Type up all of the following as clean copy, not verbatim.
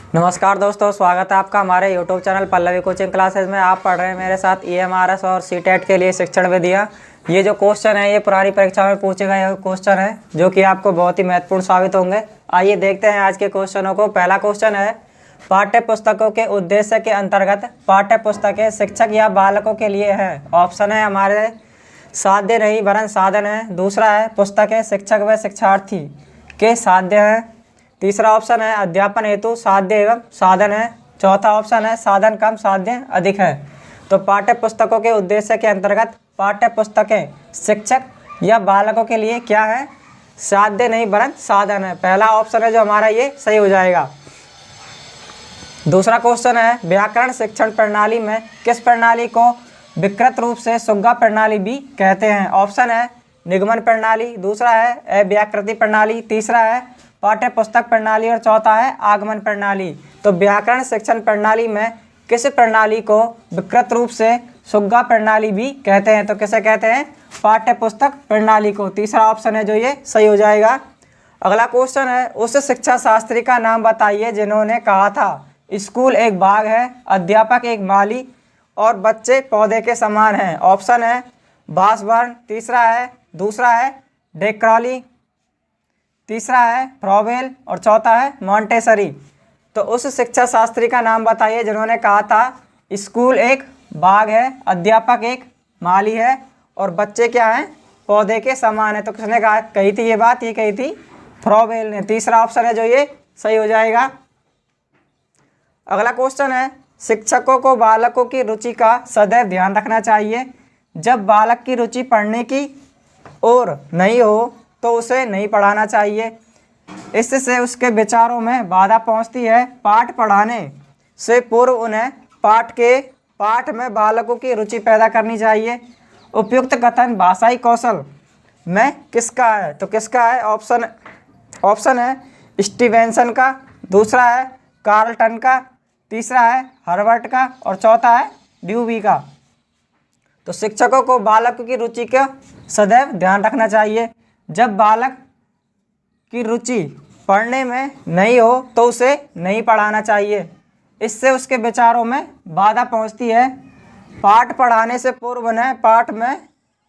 नमस्कार दोस्तों, स्वागत है आपका हमारे YouTube channel Pallavi coaching classes में। आप पढ़ रहे हैं मेरे साथ EMRS और CTET के लिए शिक्षण विधियाँ। ये जो क्वेश्चन है ये पुरानी परीक्षा में पूछे गए क्वेश्चन है जो कि आपको बहुत ही महत्वपूर्ण साबित होंगे। आइए देखते हैं आज के क्वेश्चनों को। पहला क्वेश्चन है, पाठ्य पुस्तकों के उद्देश्य के अंतर्गत पाठ्य पुस्तकें शिक्षक या बालकों के लिए है। ऑप्शन है हमारे साध्य नहीं वरन साधन है। दूसरा है पुस्तकें शिक्षक व शिक्षार्थी के साध्य है। तीसरा ऑप्शन है अध्यापन हेतु साध्य एवं साधन है। चौथा ऑप्शन है साधन कम साध्य अधिक है। तो पाठ्य पुस्तकों के उद्देश्य के अंतर्गत पाठ्य पुस्तकें शिक्षक या बालकों के लिए क्या है? साध्य नहीं वरन साधन है। पहला ऑप्शन है जो हमारा ये सही हो जाएगा। दूसरा क्वेश्चन है, व्याकरण शिक्षण प्रणाली में किस प्रणाली को विकृत रूप से सुग्गा प्रणाली भी कहते हैं? ऑप्शन है निगमन प्रणाली, दूसरा है अव्याकृति प्रणाली, तीसरा है पाठ्य पुस्तक प्रणाली और चौथा है आगमन प्रणाली। तो व्याकरण शिक्षण प्रणाली में किस प्रणाली को विकृत रूप से सुग्गा प्रणाली भी कहते हैं? तो किसे कहते हैं? पाठ्य पुस्तक प्रणाली को। तीसरा ऑप्शन है जो ये सही हो जाएगा। अगला क्वेश्चन है, उस शिक्षा शास्त्री का नाम बताइए जिन्होंने कहा था स्कूल एक बाग है, अध्यापक एक माली और बच्चे पौधे के समान हैं। ऑप्शन है बासबर्न, दूसरा है डेक्राली, तीसरा है फ्रॉवेल और चौथा है मॉन्टेसरी। तो उस शिक्षा शास्त्री का नाम बताइए जिन्होंने कहा था स्कूल एक बाग है, अध्यापक एक माली है और बच्चे क्या हैं? पौधे के समान है। तो किसने कही थी ये बात? ये कही थी फ्रॉवेल ने। तीसरा ऑप्शन है जो ये सही हो जाएगा। अगला क्वेश्चन है, शिक्षकों को बालकों की रुचि का सदैव ध्यान रखना चाहिए। जब बालक की रुचि पढ़ने की ओर नहीं हो तो उसे नहीं पढ़ाना चाहिए, इससे उसके विचारों में बाधा पहुंचती है। पाठ पढ़ाने से पूर्व उन्हें पाठ में बालकों की रुचि पैदा करनी चाहिए। उपयुक्त कथन भाषाई कौशल में किसका है? तो किसका है? ऑप्शन है स्टीवेंसन का, दूसरा है कार्लटन का, तीसरा है हर्बर्ट का और चौथा है ड्यूवी का। तो शिक्षकों को बालक की रुचि का सदैव ध्यान रखना चाहिए। जब बालक की रुचि पढ़ने में नहीं हो तो उसे नहीं पढ़ाना चाहिए, इससे उसके विचारों में बाधा पहुंचती है। पाठ पढ़ाने से पूर्व उन्हें पाठ में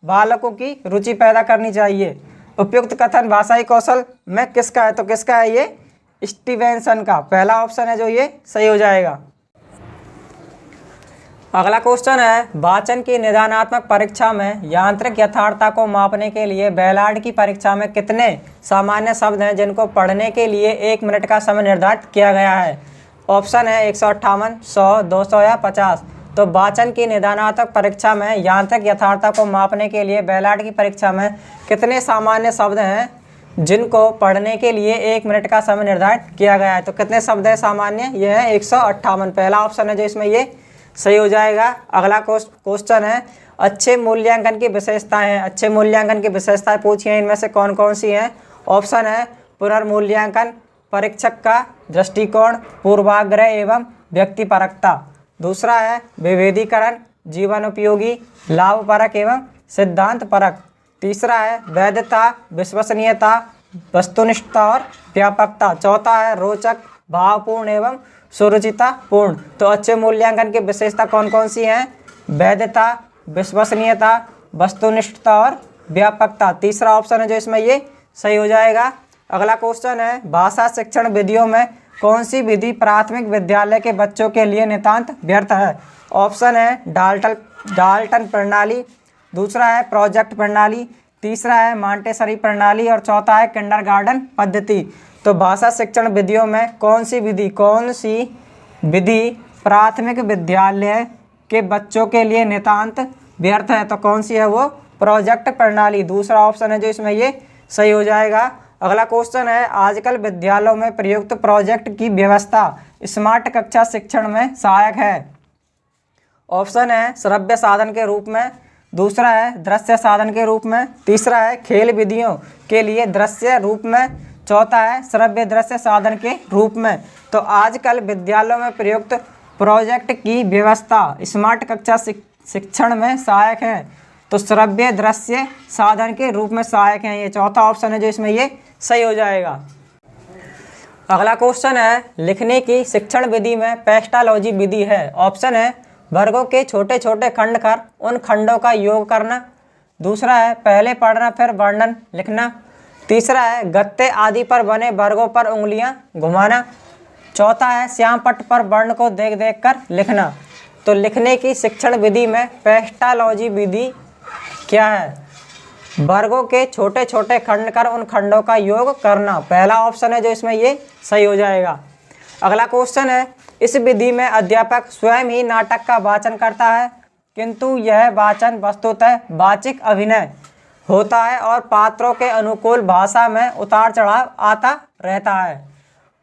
बालकों की रुचि पैदा करनी चाहिए। उपयुक्त कथन भाषाई कौशल में किसका है? तो किसका है ये? स्टीवेंसन का। पहला ऑप्शन है जो ये सही हो जाएगा। अगला क्वेश्चन है, वाचन की निदानात्मक परीक्षा में यांत्रिक यथार्थता को मापने के लिए बेलार्ड की परीक्षा में कितने सामान्य शब्द हैं जिनको पढ़ने के लिए 1 मिनट का समय निर्धारित किया गया है? ऑप्शन है 158, 100, 200 या 50। तो वाचन की निदानात्मक परीक्षा में यांत्रिक यथार्थता को मापने के लिए बेलार्ड की परीक्षा में कितने सामान्य शब्द हैं जिनको पढ़ने के लिए 1 मिनट का समय निर्धारित किया गया है? तो कितने शब्द है सामान्य? ये है 158। पहला ऑप्शन है जो इसमें ये सही हो जाएगा। अगला क्वेश्चन है, अच्छे मूल्यांकन की विशेषताएं हैं। अच्छे मूल्यांकन की विशेषताएं पूछी हैं, इनमें से कौन कौन सी हैं? ऑप्शन है पुनर्मूल्यांकन, परीक्षक का दृष्टिकोण, पूर्वाग्रह एवं व्यक्तिपरकता। दूसरा है विभेदीकरण, जीवन उपयोगी, लाभपरक एवं सिद्धांत परक। तीसरा है वैधता, विश्वसनीयता, वस्तुनिष्ठता और व्यापकता। चौथा है रोचक, भावपूर्ण एवं सुरुचितापूर्ण। तो अच्छे मूल्यांकन की विशेषता कौन कौन सी हैं? वैधता, विश्वसनीयता, वस्तुनिष्ठता और व्यापकता। तीसरा ऑप्शन है जो इसमें ये सही हो जाएगा। अगला क्वेश्चन है, भाषा शिक्षण विधियों में कौन सी विधि प्राथमिक विद्यालय के बच्चों के लिए नितांत व्यर्थ है? ऑप्शन है डाल्टन प्रणाली, दूसरा है प्रोजेक्ट प्रणाली, तीसरा है मॉन्टेसरी प्रणाली और चौथा है किंडरगार्टन पद्धति। तो भाषा शिक्षण विधियों में कौन सी विधि प्राथमिक विद्यालय के बच्चों के लिए नितांत व्यर्थ है? तो कौन सी है वो? प्रोजेक्ट प्रणाली। दूसरा ऑप्शन है जो इसमें ये सही हो जाएगा। अगला क्वेश्चन है, आजकल विद्यालयों में प्रयुक्त प्रोजेक्ट की व्यवस्था स्मार्ट कक्षा शिक्षण में सहायक है। ऑप्शन है श्रव्य साधन के रूप में, दूसरा है दृश्य साधन के रूप में, तीसरा है खेल विधियों के लिए दृश्य रूप में, चौथा है श्रव्य दृश्य साधन के रूप में। तो आजकल विद्यालयों में प्रयुक्त प्रोजेक्ट की व्यवस्था स्मार्ट कक्षा शिक्षण में सहायक है। तो श्रव्य दृश्य साधन के रूप में सहायक हैं। ये चौथा ऑप्शन है जो इसमें ये सही हो जाएगा। अगला क्वेश्चन है, लिखने की शिक्षण विधि में पेस्टालॉजी विधि है। ऑप्शन है वर्गों के छोटे छोटे खंड कर उन खंडों का योग करना। दूसरा है पहले पढ़ना फिर वर्णन लिखना। तीसरा है गत्ते आदि पर बने वर्गों पर उंगलियां घुमाना। चौथा है श्याम पट्ट पर वर्ण को देख देख कर लिखना। तो लिखने की शिक्षण विधि में पेस्टालॉजी विधि क्या है? वर्गों के छोटे छोटे खंड कर उन खंडों का योग करना, पहला ऑप्शन है जो इसमें ये सही हो जाएगा। अगला क्वेश्चन है, इस विधि में अध्यापक स्वयं ही नाटक का वाचन करता है, किंतु यह वाचन वस्तुतः वाचिक अभिनय होता है और पात्रों के अनुकूल भाषा में उतार चढ़ाव आता रहता है।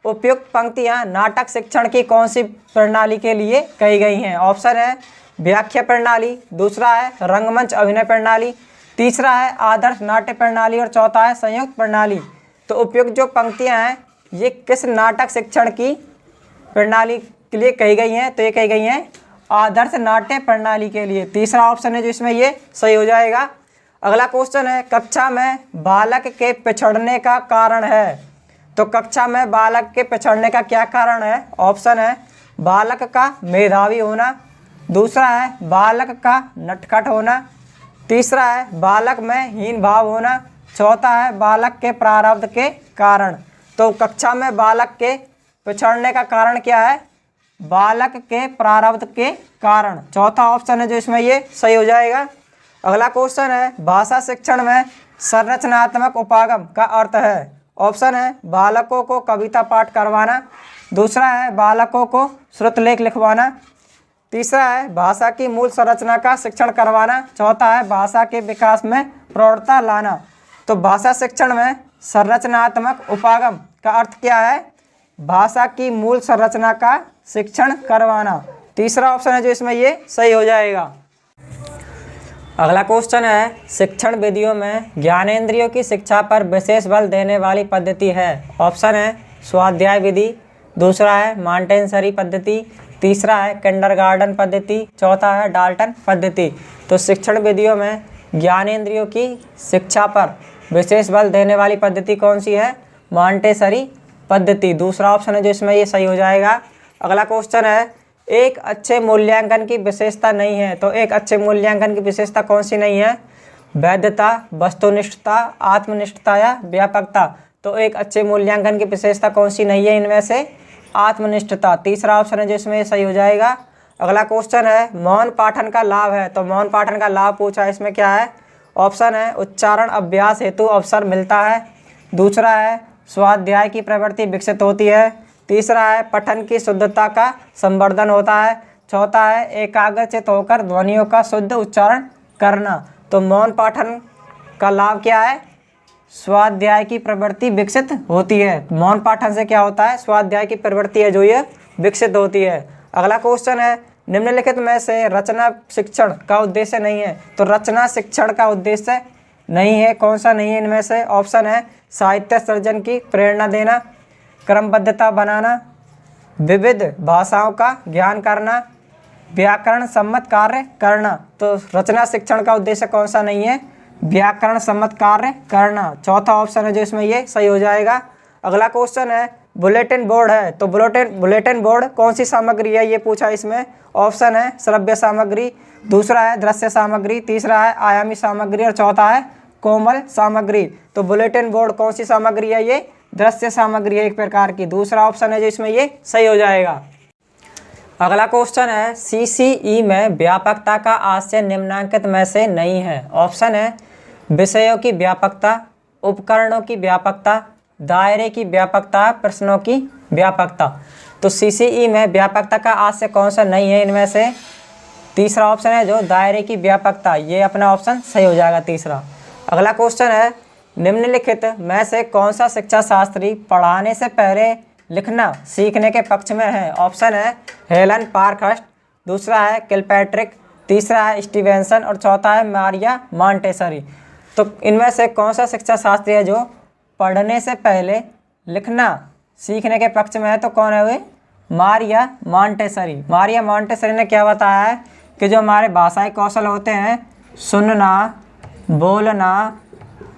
उपयुक्त पंक्तियां नाटक शिक्षण की कौन सी प्रणाली के लिए कही गई हैं? ऑप्शन है व्याख्या प्रणाली, दूसरा है रंगमंच अभिनय प्रणाली, तीसरा है आदर्श नाट्य प्रणाली और चौथा है संयुक्त प्रणाली। तो उपयुक्त जो पंक्तियां हैं ये किस नाटक शिक्षण की प्रणाली के लिए कही गई हैं? तो ये कही गई हैं आदर्श नाट्य प्रणाली के लिए। तीसरा ऑप्शन है जो इसमें ये सही हो जाएगा। अगला क्वेश्चन है, कक्षा में बालक के पिछड़ने का कारण है। तो कक्षा में बालक के पिछड़ने का क्या कारण है? ऑप्शन है बालक का मेधावी होना, दूसरा है बालक का नटखट होना, तीसरा है बालक में हीन भाव होना, चौथा है बालक के प्रारब्ध के कारण। तो कक्षा में बालक के पिछड़ने का कारण क्या है? बालक के प्रारब्ध के कारण। चौथा ऑप्शन है जो इसमें ये सही हो जाएगा। अगला क्वेश्चन है, भाषा शिक्षण में संरचनात्मक उपागम का अर्थ है। ऑप्शन है बालकों को कविता पाठ करवाना, दूसरा है बालकों को श्रुतलेख लिखवाना, तीसरा है भाषा की मूल संरचना का शिक्षण करवाना, चौथा है भाषा के विकास में प्रौढ़ता लाना। तो भाषा शिक्षण में संरचनात्मक उपागम का अर्थ क्या है? भाषा की मूल संरचना का शिक्षण करवाना। तीसरा ऑप्शन है जो इसमें ये सही हो जाएगा। अगला क्वेश्चन है, शिक्षण विधियों में ज्ञानेंद्रियों की शिक्षा पर विशेष बल देने वाली पद्धति है। ऑप्शन है स्वाध्याय विधि, दूसरा है मॉन्टेसरी पद्धति, तीसरा है किंडरगार्टन पद्धति, चौथा है डाल्टन पद्धति। तो शिक्षण विधियों में ज्ञानेंद्रियों की शिक्षा पर विशेष बल देने वाली पद्धति कौन सी है? मॉन्टेसरी पद्धति। दूसरा ऑप्शन है जो इसमें ये सही हो जाएगा। अगला क्वेश्चन है, एक अच्छे मूल्यांकन की विशेषता नहीं है। तो एक अच्छे मूल्यांकन की विशेषता कौन सी नहीं है? वैधता, वस्तुनिष्ठता, आत्मनिष्ठता या व्यापकता। तो एक अच्छे मूल्यांकन की विशेषता कौन सी नहीं है इनमें से? आत्मनिष्ठता। तीसरा ऑप्शन है जो इसमें सही हो जाएगा। अगला क्वेश्चन है, मौन पाठन का लाभ है। तो मौन पाठन का लाभ पूछा है, इसमें क्या है? ऑप्शन है उच्चारण अभ्यास हेतु अवसर मिलता है, दूसरा है स्वाध्याय की प्रवृत्ति विकसित होती है, तीसरा है पठन की शुद्धता का संवर्धन होता है, चौथा है एकाग्रचित होकर ध्वनियों का शुद्ध उच्चारण करना। तो मौन पाठन का लाभ क्या है? स्वाध्याय की प्रवृत्ति विकसित होती है। मौन पाठन से क्या होता है? स्वाध्याय की प्रवृत्ति है जो ये विकसित होती है। अगला क्वेश्चन है, निम्नलिखित में से रचना शिक्षण का उद्देश्य नहीं है। तो रचना शिक्षण का उद्देश्य नहीं है, कौन सा नहीं है इनमें से? ऑप्शन है साहित्य सृजन की प्रेरणा देना, क्रमबद्धता बनाना, विविध भाषाओं का ज्ञान करना, व्याकरण सम्मत कार्य करना। तो रचना शिक्षण का उद्देश्य कौन सा नहीं है? व्याकरण सम्मत कार्य करना। चौथा ऑप्शन है जो इसमें ये सही हो जाएगा। अगला क्वेश्चन है, बुलेटिन बोर्ड है। तो बुलेटिन बोर्ड कौन सी सामग्री है ये पूछा इसमें। ऑप्शन है श्रव्य सामग्री, दूसरा है दृश्य सामग्री, तीसरा है आयामी सामग्री और चौथा है कोमल सामग्री। तो बुलेटिन बोर्ड कौन सी सामग्री है? ये दृश्य सामग्री है एक प्रकार की। दूसरा ऑप्शन है जो इसमें ये सही हो जाएगा। अगला क्वेश्चन है, सीसीई में व्यापकता का आशय निम्नांकित में से नहीं है। ऑप्शन है विषयों की व्यापकता, उपकरणों की व्यापकता, दायरे की व्यापकता, प्रश्नों की व्यापकता। तो सीसीई में व्यापकता का आशय कौन सा नहीं है इनमें से? तीसरा ऑप्शन है जो दायरे की व्यापकता, ये अपना ऑप्शन सही हो जाएगा तीसरा। अगला क्वेश्चन है, निम्नलिखित में से कौन सा शिक्षा शास्त्री पढ़ाने से पहले लिखना सीखने के पक्ष में है? ऑप्शन है हेलन पार्कहर्स्ट, दूसरा है किलपैट्रिक, तीसरा है स्टीवेंसन और चौथा है मारिया मॉन्टेसरी। तो इनमें से कौन सा शिक्षा शास्त्री है जो पढ़ने से पहले लिखना सीखने के पक्ष में है? तो कौन है वे? मारिया मॉन्टेसरी। मारिया मॉन्टेसरी ने क्या बताया है कि जो हमारे भाषाई कौशल होते हैं, सुनना, बोलना,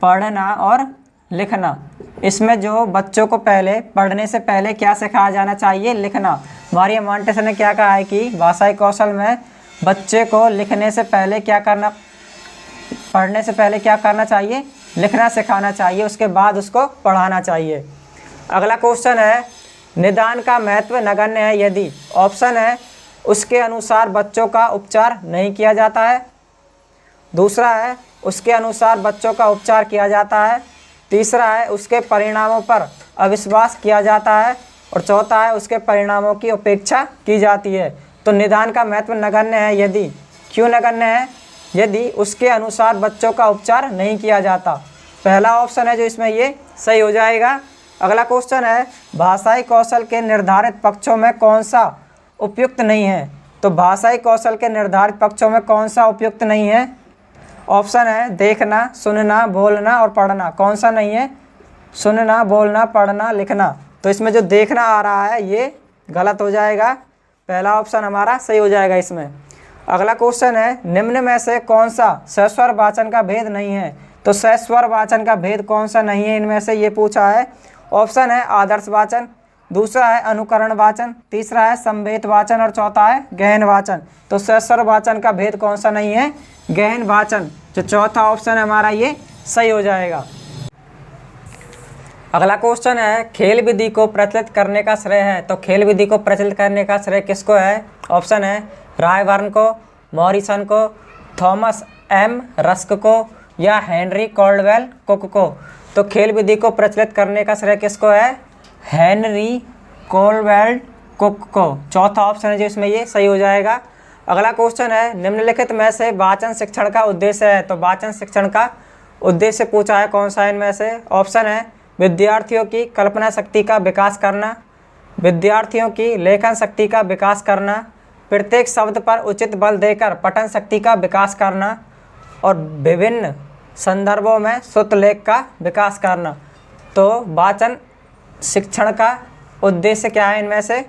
पढ़ना और लिखना, इसमें जो बच्चों को पहले पढ़ने से पहले क्या सिखाया जाना चाहिए? लिखना। मारिया मोंटेसर ने क्या कहा है कि भाषाई कौशल में बच्चे को लिखने से पहले क्या करना, पढ़ने से पहले क्या करना चाहिए? लिखना सिखाना चाहिए, उसके बाद उसको पढ़ाना चाहिए। अगला क्वेश्चन है, निदान का महत्व नगण्य है यदि। ऑप्शन है उसके अनुसार बच्चों का उपचार नहीं किया जाता है, दूसरा है उसके अनुसार बच्चों का उपचार किया जाता है, तीसरा है उसके परिणामों पर अविश्वास किया जाता है, और चौथा है उसके परिणामों की उपेक्षा की जाती है। तो निदान का महत्व नगण्य है यदि। क्यों नगण्य है? यदि उसके अनुसार बच्चों का उपचार नहीं किया जाता। पहला ऑप्शन है जो इसमें ये सही हो जाएगा। अगला क्वेश्चन है, भाषाई कौशल के निर्धारित पक्षों में कौन सा उपयुक्त नहीं है? तो भाषाई कौशल के निर्धारित पक्षों में कौन सा उपयुक्त नहीं है? ऑप्शन है देखना, सुनना, बोलना और पढ़ना। कौन सा नहीं है? सुनना, बोलना, पढ़ना, लिखना। तो इसमें जो देखना आ रहा है ये गलत हो जाएगा, पहला ऑप्शन हमारा सही हो जाएगा इसमें। अगला क्वेश्चन है, निम्न में से कौन सा सस्वर वाचन का भेद नहीं है? तो सस्वर वाचन का भेद कौन सा नहीं है इनमें से, ये पूछा है। ऑप्शन है आदर्श वाचन, दूसरा है अनुकरण वाचन, तीसरा है संवेद वाचन और चौथा है गहन वाचन। तो सस्वर वाचन का भेद कौन सा नहीं है? गहन वाचन। जो चौथा ऑप्शन है हमारा ये सही हो जाएगा। अगला क्वेश्चन है, खेल विधि को प्रचलित करने का श्रेय है। तो खेल विधि को प्रचलित करने का श्रेय किसको है? ऑप्शन है रायबर्न को, मॉरिसन को, थॉमस एम रस्क को या हेनरी कॉल्डवेल कुक को। तो खेल विधि को प्रचलित करने का श्रेय किसको है? हेनरी कॉल्डवेल कुक को। चौथा ऑप्शन है जो इसमें ये सही हो जाएगा। अगला क्वेश्चन है, निम्नलिखित में से वाचन शिक्षण का उद्देश्य है। तो वाचन शिक्षण का उद्देश्य पूछा है कौन सा इनमें से? ऑप्शन है विद्यार्थियों की कल्पना शक्ति का विकास करना, विद्यार्थियों की लेखन शक्ति का विकास करना, प्रत्येक शब्द पर उचित बल देकर पठन शक्ति का विकास करना और विभिन्न संदर्भों में शुद्ध लेख का विकास करना। तो वाचन शिक्षण का उद्देश्य क्या है इनमें से?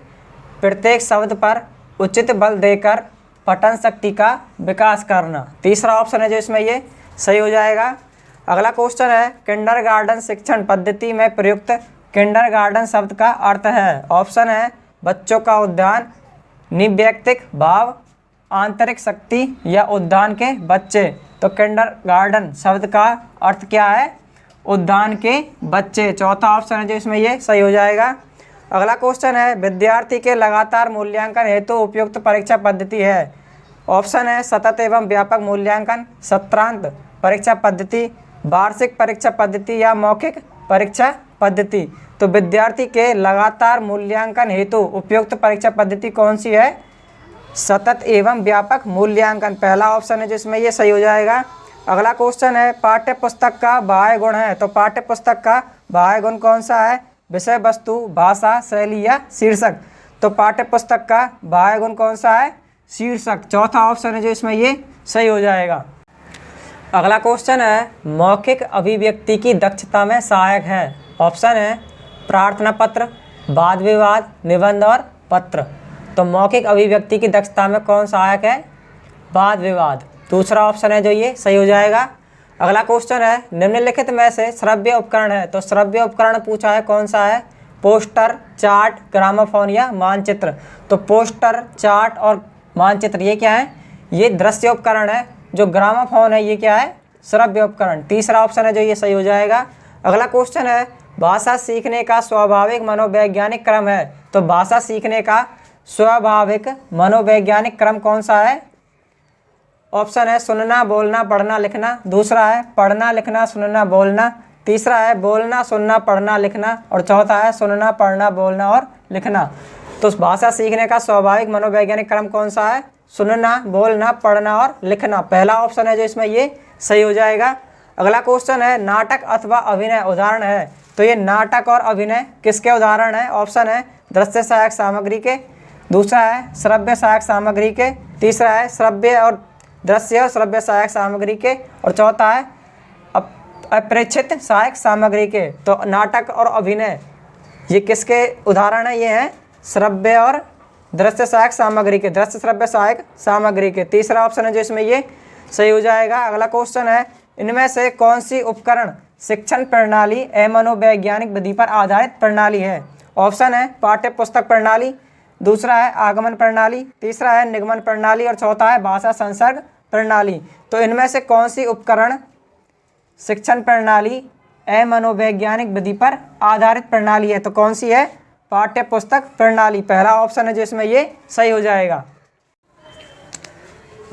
प्रत्येक शब्द पर उचित बल देकर पठन शक्ति का विकास करना। तीसरा ऑप्शन है जो इसमें ये सही हो जाएगा। अगला क्वेश्चन है, किंडरगार्टन शिक्षण पद्धति में प्रयुक्त किंडरगार्टन शब्द का अर्थ है। ऑप्शन है बच्चों का उद्यान, निव्यक्तिक भाव, आंतरिक शक्ति या उद्यान के बच्चे। तो किंडरगार्टन शब्द का अर्थ क्या है? उद्यान के बच्चे। चौथा ऑप्शन है जो इसमें ये सही हो जाएगा। अगला क्वेश्चन है, विद्यार्थी के लगातार मूल्यांकन हेतु उपयुक्त परीक्षा पद्धति है। ऑप्शन है सतत एवं व्यापक मूल्यांकन, सत्रांत परीक्षा पद्धति, वार्षिक परीक्षा पद्धति या मौखिक परीक्षा पद्धति। तो विद्यार्थी के लगातार मूल्यांकन हेतु उपयुक्त परीक्षा पद्धति कौन सी है? सतत एवं व्यापक मूल्यांकन। पहला ऑप्शन है जिसमें ये सही हो जाएगा। अगला क्वेश्चन है, पाठ्य पुस्तक का बाह्य गुण है। तो पाठ्य पुस्तक का बाह्य गुण कौन सा है? विषय वस्तु, भाषा, शैली या शीर्षक। तो पाठ्य पुस्तक का बाह्य गुण कौन सा है? शीर्षक। चौथा ऑप्शन है जो इसमें ये सही हो जाएगा। अगला क्वेश्चन है, मौखिक अभिव्यक्ति की दक्षता में सहायक है। ऑप्शन है प्रार्थना पत्र, वाद विवाद, निबंध और पत्र। तो मौखिक अभिव्यक्ति की दक्षता में कौन सहायक है? वाद विवाद। दूसरा ऑप्शन है जो ये सही हो जाएगा। अगला क्वेश्चन है, निम्नलिखित में से श्रव्य उपकरण है। तो श्रव्य उपकरण पूछा है कौन सा है? पोस्टर, चार्ट, ग्रामोफोन या मानचित्र। तो पोस्टर, चार्ट और मानचित्र ये क्या है? ये दृश्य उपकरण है। जो ग्रामोफोन है ये क्या है? श्रव्य उपकरण। तीसरा ऑप्शन है जो ये सही हो जाएगा। अगला क्वेश्चन है, भाषा सीखने का स्वाभाविक मनोवैज्ञानिक क्रम है। तो भाषा सीखने का स्वाभाविक मनोवैज्ञानिक क्रम कौन सा है? ऑप्शन है सुनना, बोलना, पढ़ना, लिखना। दूसरा है पढ़ना, लिखना, सुनना, बोलना। तीसरा है बोलना, सुनना, पढ़ना, लिखना और चौथा है सुनना, पढ़ना, बोलना और लिखना। तो भाषा सीखने का स्वाभाविक मनोवैज्ञानिक क्रम कौन सा है? सुनना, बोलना, पढ़ना और लिखना। पहला ऑप्शन है जो इसमें ये सही हो जाएगा। अगला क्वेश्चन है, नाटक अथवा अभिनय उदाहरण है। तो ये नाटक और अभिनय किसके उदाहरण है? ऑप्शन है दृश्य सहायक सामग्री के, दूसरा है श्रव्य सहायक सामग्री के, तीसरा है श्रव्य और दृश्य और श्रव्य सहायक सामग्री के और चौथा है अप्रेक्षित सहायक सामग्री के। तो नाटक और अभिनय ये किसके उदाहरण है? ये हैं श्रव्य और दृश्य सहायक सामग्री के, दृश्य श्रव्य सहायक सामग्री के। तीसरा ऑप्शन है जो इसमें ये सही हो जाएगा। अगला क्वेश्चन है, इनमें से कौन सी उपकरण शिक्षण प्रणाली मनोवैज्ञानिक विधि पर आधारित प्रणाली है? ऑप्शन है पाठ्य पुस्तक प्रणाली, दूसरा है आगमन प्रणाली, तीसरा है निगमन प्रणाली और चौथा है भाषा संसर्ग प्रणाली। तो इनमें से कौन सी उपकरण शिक्षण प्रणाली मनोवैज्ञानिक विधि पर आधारित प्रणाली है? तो कौन सी है? पाठ्य पुस्तक प्रणाली, पहला ऑप्शन है जिसमें ये सही हो जाएगा।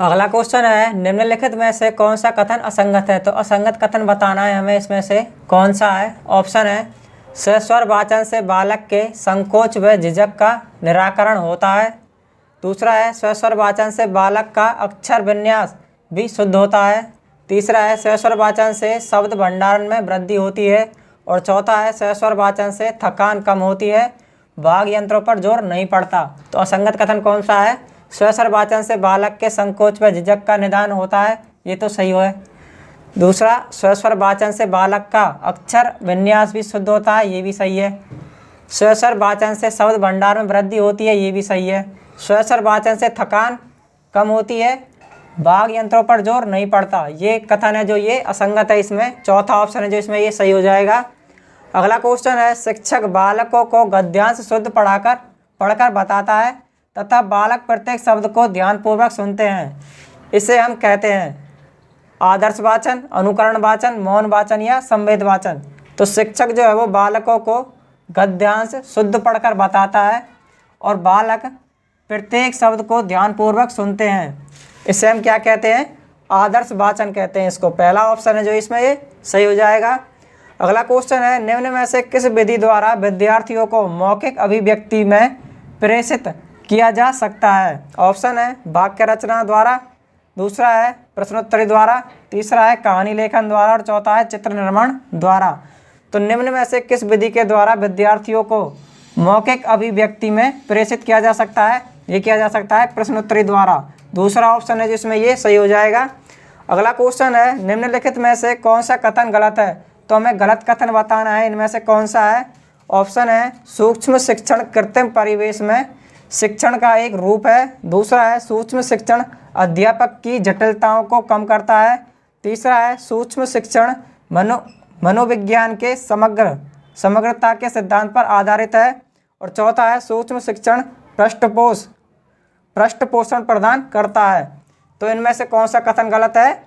अगला क्वेश्चन है निम्नलिखित में से कौन सा कथन असंगत है? तो असंगत कथन बताना है हमें, इसमें से कौन सा है? ऑप्शन है सस्वर वाचन से बालक के संकोच व झिझक का निराकरण होता है, दूसरा है सस्वर वाचन से बालक का अक्षर विन्यास भी शुद्ध होता है, तीसरा है सस्वर वाचन से शब्द भंडारण में वृद्धि होती है और चौथा है सस्वर वाचन से थकान कम होती है, वाग यंत्रों पर जोर नहीं पड़ता। तो असंगत कथन कौन सा है? सस्वर वाचन से बालक के संकोच व झिझक का निदान होता है, ये तो सही है। दूसरा सस्वर वाचन से बालक का अक्षर विन्यास भी शुद्ध होता है, ये भी सही है। सस्वर वाचन से शब्द भंडार में वृद्धि होती है, ये भी सही है। सस्वर वाचन से थकान कम होती है, वाग यंत्रों पर जोर नहीं पड़ता, ये कथन है जो ये असंगत है, इसमें चौथा ऑप्शन है जो इसमें ये सही हो जाएगा। अगला क्वेश्चन है शिक्षक बालकों को गद्यांश शुद्ध पढ़कर बताता है तथा बालक प्रत्येक शब्द को ध्यानपूर्वक सुनते हैं, इसे हम कहते हैं आदर्श वाचन, अनुकरण वाचन, मौन वाचन या संवेद वाचन। तो शिक्षक जो है वो बालकों को गद्यांश शुद्ध पढ़कर बताता है और बालक प्रत्येक शब्द को ध्यानपूर्वक सुनते हैं, इसे हम क्या कहते हैं? आदर्श वाचन कहते हैं इसको, पहला ऑप्शन है जो इसमें ये सही हो जाएगा। अगला क्वेश्चन है निम्न में से किस विधि द्वारा विद्यार्थियों को मौखिक अभिव्यक्ति में प्रेषित किया जा सकता है? ऑप्शन है वाक्य रचना द्वारा, दूसरा है प्रश्नोत्तरी द्वारा, तीसरा है कहानी लेखन द्वारा और चौथा है चित्र निर्माण द्वारा। तो निम्न में से किस विधि के द्वारा विद्यार्थियों को मौखिक अभिव्यक्ति में प्रेषित किया जा सकता है? ये किया जा सकता है प्रश्नोत्तरी द्वारा, दूसरा ऑप्शन है जिसमें ये सही हो जाएगा। अगला क्वेश्चन है निम्नलिखित में से कौन सा कथन गलत है? तो हमें गलत कथन बताना है, इनमें से कौन सा है? ऑप्शन है सूक्ष्म शिक्षण कृत्रिम परिवेश में शिक्षण का एक रूप है, दूसरा है सूक्ष्म शिक्षण अध्यापक की जटिलताओं को कम करता है, तीसरा है सूक्ष्म शिक्षण मनोविज्ञान के समग्रता के सिद्धांत पर आधारित है और चौथा है सूक्ष्म शिक्षण पृष्ठपोषण प्रदान करता है। तो इनमें से कौन सा कथन गलत है?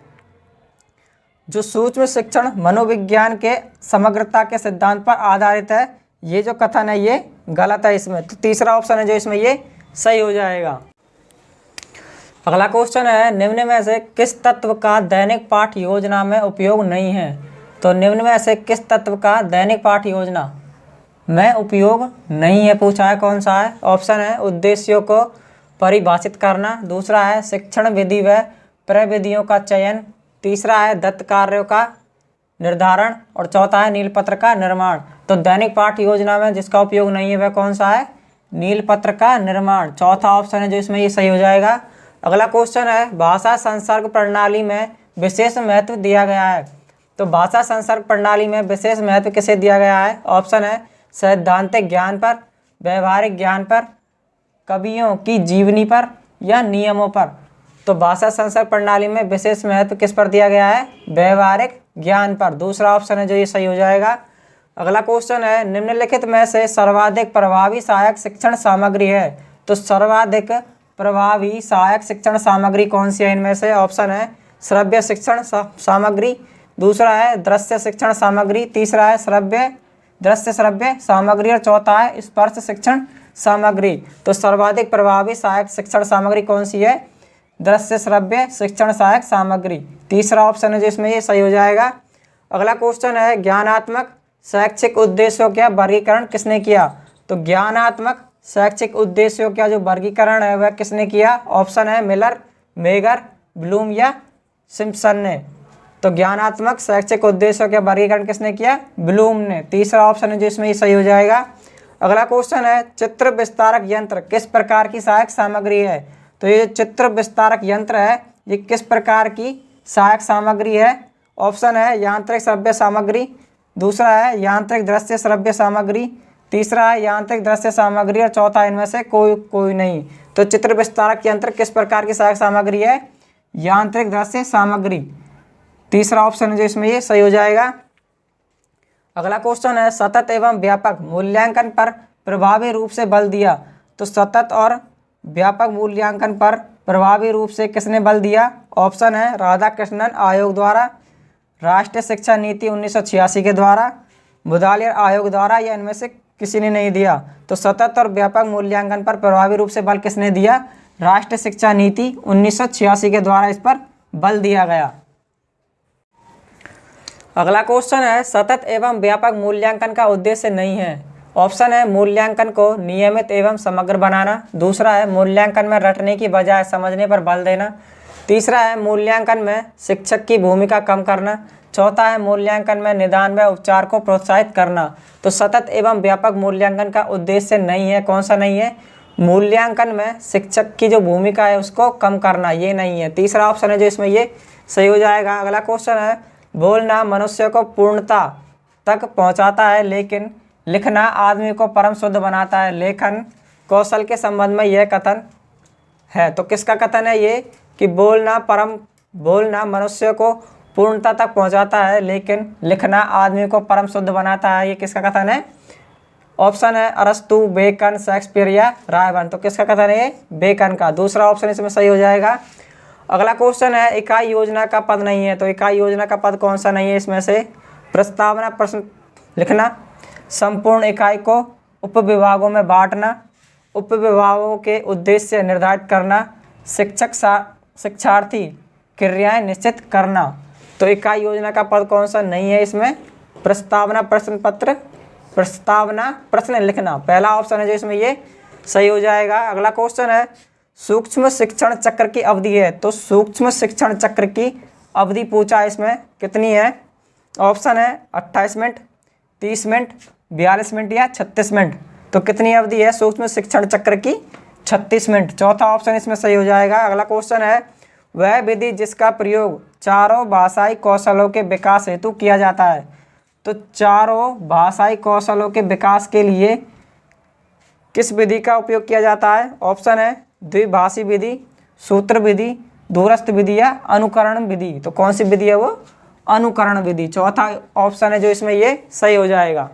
जो सूक्ष्म शिक्षण मनोविज्ञान के समग्रता के सिद्धांत पर आधारित है, ये जो कथन है ये गलत है इसमें, तो तीसरा ऑप्शन है जो इसमें ये सही हो जाएगा। अगला क्वेश्चन है निम्न में से किस तत्व का दैनिक पाठ योजना में उपयोग नहीं है? तो निम्न में से किस तत्व का दैनिक पाठ योजना में उपयोग नहीं है पूछा है, कौन सा है? ऑप्शन है उद्देश्यों को परिभाषित करना, दूसरा है शिक्षण विधि व प्रविधियों का चयन, तीसरा है दत्त कार्यों का निर्धारण और चौथा है नीलपत्र का निर्माण। तो दैनिक पाठ योजना में जिसका उपयोग नहीं है वह कौन सा है? नीलपत्र का निर्माण, चौथा ऑप्शन है जो इसमें ये सही हो जाएगा। अगला क्वेश्चन है भाषा संसर्ग प्रणाली में विशेष महत्व दिया गया है। तो भाषा संसर्ग प्रणाली में विशेष महत्व किसे दिया गया है? ऑप्शन है सैद्धांतिक ज्ञान पर, व्यवहारिक ज्ञान पर, कवियों की जीवनी पर या नियमों पर। तो भाषा संसर्ग प्रणाली में विशेष महत्व किस पर दिया गया है? व्यवहारिक ज्ञान पर, दूसरा ऑप्शन है जो ये सही हो जाएगा। अगला क्वेश्चन है निम्नलिखित में से सर्वाधिक प्रभावी सहायक शिक्षण सामग्री है। तो सर्वाधिक प्रभावी सहायक शिक्षण सामग्री कौन सी है इनमें से? ऑप्शन है श्रव्य शिक्षण सामग्री, दूसरा है दृश्य शिक्षण सामग्री, तीसरा है दृश्य श्रव्य सामग्री और चौथा है स्पर्श शिक्षण सामग्री। तो सर्वाधिक प्रभावी सहायक शिक्षण सामग्री कौन सी है? दृश्य श्रव्य शिक्षण सहायक सामग्री, तीसरा ऑप्शन है जिसमें ये सही हो जाएगा। अगला क्वेश्चन है ज्ञानात्मक शैक्षिक उद्देश्यों का वर्गीकरण किसने किया? तो ज्ञानात्मक शैक्षिक उद्देश्यों का जो वर्गीकरण है वह किसने किया? ऑप्शन है मिलर, मेगर, ब्लूम या सिम्पसन ने। तो ज्ञानात्मक शैक्षिक उद्देश्यों का वर्गीकरण किसने किया? ब्लूम ने, तीसरा ऑप्शन है जो इसमें सही हो जाएगा। अगला क्वेश्चन है चित्र विस्तारक यंत्र किस प्रकार की सहायक सामग्री है? तो ये चित्र विस्तारक यंत्र है ये किस प्रकार की सहायक सामग्री है? ऑप्शन है यांत्रिक श्रव्य सामग्री, दूसरा है यांत्रिक दृश्य श्रव्य सामग्री, तीसरा है यांत्रिक दृश्य सामग्री और चौथा इनमें से कोई नहीं। तो चित्र विस्तारक यंत्र किस प्रकार की सहायक सामग्री है? यांत्रिक दृश्य सामग्री, तीसरा ऑप्शन है जो इसमें ये सही हो जाएगा। अगला क्वेश्चन है सतत एवं व्यापक मूल्यांकन पर प्रभावी रूप से बल दिया। तो सतत और व्यापक मूल्यांकन पर प्रभावी रूप से किसने बल दिया? ऑप्शन है राधाकृष्णन आयोग द्वारा, राष्ट्रीय शिक्षा नीति 1986 के द्वारा, मुदालियर आयोग द्वारा, या इनमें से किसी ने नहीं दिया। तो सतत और व्यापक मूल्यांकन पर प्रभावी रूप से बल किसने दिया? राष्ट्रीय शिक्षा नीति 1986 के द्वारा इस पर बल दिया गया। अगला क्वेश्चन है सतत एवं व्यापक मूल्यांकन का उद्देश्य नहीं है। ऑप्शन है मूल्यांकन को नियमित एवं समग्र बनाना, दूसरा है मूल्यांकन में रटने की बजाय समझने पर बल देना, तीसरा है मूल्यांकन में शिक्षक की भूमिका कम करना, चौथा है मूल्यांकन में निदान व उपचार को प्रोत्साहित करना। तो सतत एवं व्यापक मूल्यांकन का उद्देश्य नहीं है, कौन सा नहीं है? मूल्यांकन में शिक्षक की जो भूमिका है उसको कम करना, ये नहीं है। तीसरा ऑप्शन है जो इसमें ये सही हो जाएगा। अगला क्वेश्चन है बोलना मनुष्य को पूर्णता तक पहुंचाता है लेकिन लिखना आदमी को परम शुद्ध बनाता है। लेखन कौशल के संबंध में यह कथन है। तो किसका कथन है ये कि बोलना मनुष्य को पूर्णता तक पहुंचाता है लेकिन लिखना आदमी को परम शुद्ध बनाता है, ये किसका कथन है? ऑप्शन है अरस्तु, बेकन, शेक्सपियर या रायबर्न। तो किसका कथन है? बेकन का। दूसरा ऑप्शन इसमें सही हो जाएगा। अगला क्वेश्चन है इकाई योजना का पद नहीं है। तो इकाई योजना का पद कौन सा नहीं है इसमें से? प्रस्तावना प्रश्न लिखना, संपूर्ण इकाई को उपविभागों में बांटना, उपविभागों के उद्देश्य निर्धारित करना, शिक्षार्थी क्रियाएं निश्चित करना। तो इकाई योजना का पद कौन सा नहीं है इसमें? प्रस्तावना प्रश्न लिखना, पहला ऑप्शन है जो इसमें ये सही हो जाएगा। अगला क्वेश्चन है सूक्ष्म शिक्षण चक्र की अवधि है। तो सूक्ष्म शिक्षण चक्र की अवधि पूछा इसमें कितनी है? ऑप्शन है 28 मिनट, 30 मिनट, 42 मिनट या 36 मिनट। तो कितनी अवधि है सूक्ष्म शिक्षण चक्र की? 36 मिनट। चौथा ऑप्शन इसमें सही हो जाएगा। अगला क्वेश्चन है वह विधि जिसका प्रयोग चारों भाषाई कौशलों के विकास हेतु किया जाता है। तो चारों भाषाई कौशलों के विकास के लिए किस विधि का उपयोग किया जाता है? ऑप्शन है द्विभाषी विधि, सूत्र विधि, दूरस्थ विधि या अनुकरण विधि। तो कौन सी विधि है वो? अनुकरण विधि। चौथा ऑप्शन है जो इसमें ये सही हो जाएगा।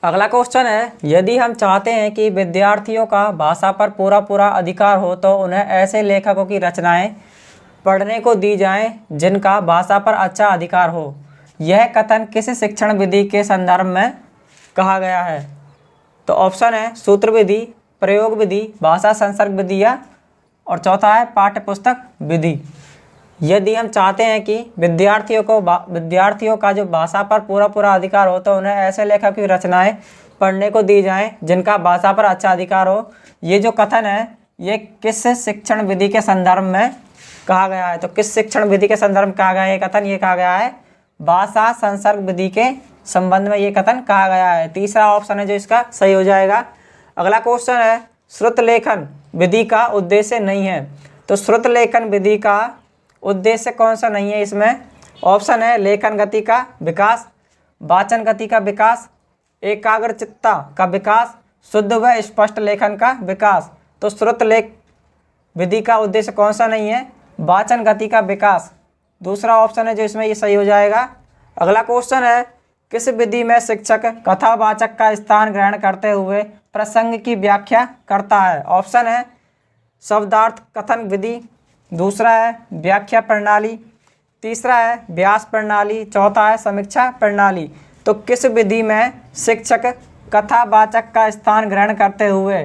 अगला क्वेश्चन है यदि हम चाहते हैं कि विद्यार्थियों का भाषा पर पूरा अधिकार हो तो उन्हें ऐसे लेखकों की रचनाएं पढ़ने को दी जाएं जिनका भाषा पर अच्छा अधिकार हो। यह कथन किस शिक्षण विधि के संदर्भ में कहा गया है? तो ऑप्शन है सूत्र विधि, प्रयोग विधि, भाषा संसर्ग विधि या और चौथा है पाठ्यपुस्तक विधि। यदि हम चाहते हैं कि विद्यार्थियों का जो भाषा पर पूरा अधिकार हो तो उन्हें ऐसे लेखक की रचनाएं पढ़ने को दी जाएं जिनका भाषा पर अच्छा अधिकार हो। ये जो कथन है ये किस शिक्षण विधि के संदर्भ में कहा गया है? तो किस शिक्षण विधि के संदर्भ में कहा गया है ये कथन? ये कहा गया है भाषा संसर्ग विधि के संबंध में ये कथन कहा गया है। तीसरा ऑप्शन है जो इसका सही हो जाएगा। अगला क्वेश्चन है श्रुत लेखन विधि का उद्देश्य नहीं है। तो श्रुत लेखन विधि का उद्देश्य कौन सा नहीं है इसमें? ऑप्शन है लेखन गति का विकास, वाचन गति का विकास, एकाग्रचित्ता का विकास, शुद्ध व स्पष्ट लेखन का विकास। तो श्रुत लेख विधि का उद्देश्य कौन सा नहीं है? वाचन गति का विकास। दूसरा ऑप्शन है जो इसमें ये सही हो जाएगा। अगला क्वेश्चन है किस विधि में शिक्षक कथावाचक का स्थान ग्रहण करते हुए प्रसंग की व्याख्या करता है? ऑप्शन है शब्दार्थ कथन विधि, दूसरा है व्याख्या प्रणाली, तीसरा है व्यास प्रणाली, चौथा है समीक्षा प्रणाली। तो किस विधि में शिक्षक कथावाचक का स्थान ग्रहण करते हुए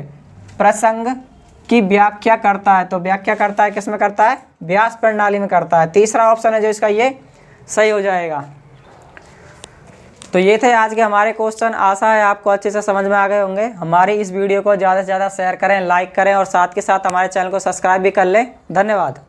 प्रसंग की व्याख्या करता है? तो व्याख्या करता है किस में करता है? व्यास प्रणाली में करता है। तीसरा ऑप्शन है जो इसका ये सही हो जाएगा। तो ये थे आज के हमारे क्वेश्चन। आशा है आपको अच्छे से समझ में आ गए होंगे। हमारी इस वीडियो को ज़्यादा से ज़्यादा शेयर करें, लाइक करें और साथ के साथ हमारे चैनल को सब्सक्राइब भी कर लें। धन्यवाद।